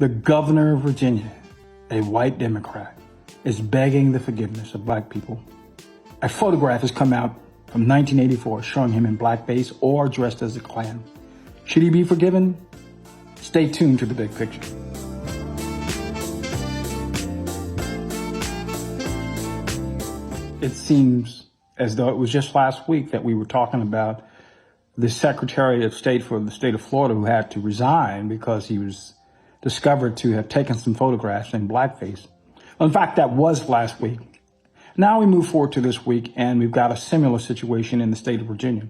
The governor of Virginia, a white Democrat, is begging the forgiveness of black people. A photograph has come out from 1984 showing him in blackface or dressed as a Klan. Should he be forgiven? Stay tuned to the big picture. It seems as though it was just last week that we were talking about the Secretary of State for the state of Florida who had to resign because he was discovered to have taken some photographs in blackface. Well, in fact, that was last week. Now we move forward to this week, and we've got a similar situation in the state of Virginia.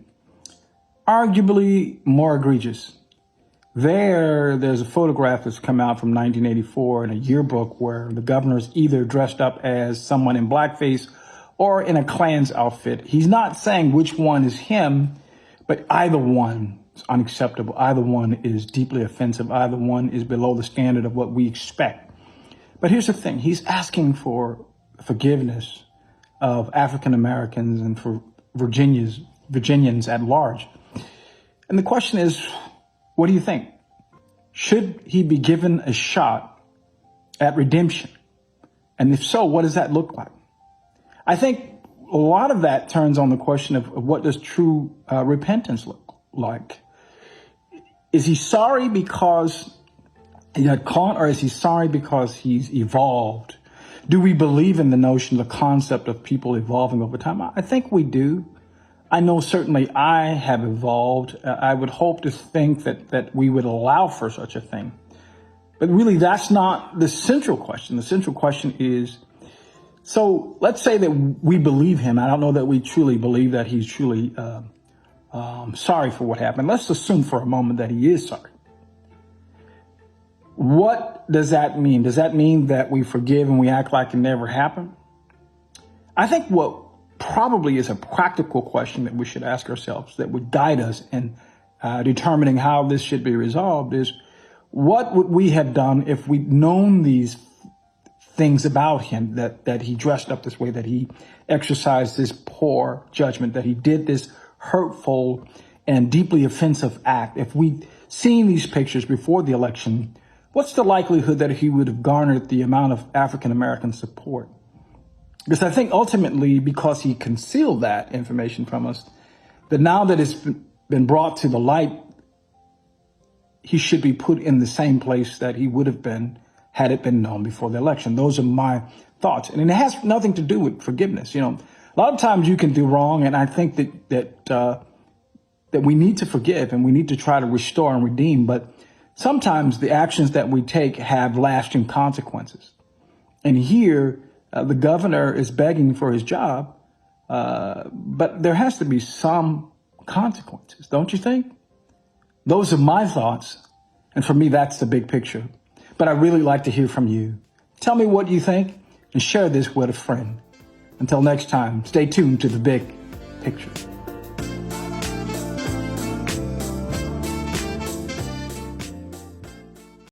Arguably more egregious. There's a photograph that's come out from 1984 in a yearbook where the governor's either dressed up as someone in blackface or in a Klan's outfit. He's not saying which one is him, but either one is unacceptable. Either one is deeply offensive. Either one is below the standard of what we expect. But here's the thing. He's asking for forgiveness of African Americans and for Virginians at large. And the question is, what do you think? Should he be given a shot at redemption? And if so, what does that look like? I think a lot of that turns on the question of what does true repentance look like? Is he sorry because he got caught, or is he sorry because he's evolved? Do we believe in the notion, the concept of people evolving over time? I think we do. I know certainly I have evolved. I would hope to think that we would allow for such a thing. But really, that's not the central question. The central question is, so let's say that we believe him. I don't know that we truly believe that he's truly sorry for what happened. Let's assume for a moment that he is sorry. What does that mean? Does that mean that we forgive and we act like it never happened? I think what probably is a practical question that we should ask ourselves that would guide us in determining how this should be resolved is, what would we have done if we'd known these things about him, that he dressed up this way, that he exercised this poor judgment, that he did this hurtful and deeply offensive act? If we'd seen these pictures before the election, what's the likelihood that he would have garnered the amount of African-American support? Because I think ultimately, because he concealed that information from us, that now that it's been brought to the light, he should be put in the same place that he would have been had it been known before the election. Those are my thoughts. And it has nothing to do with forgiveness. You know, a lot of times you can do wrong, and I think that we need to forgive and we need to try to restore and redeem. But sometimes the actions that we take have lasting consequences. And here, the governor is begging for his job, but there has to be some consequences, don't you think? Those are my thoughts. And for me, that's the big picture. But I'd really like to hear from you. Tell me what you think and share this with a friend. Until next time, stay tuned to the big picture.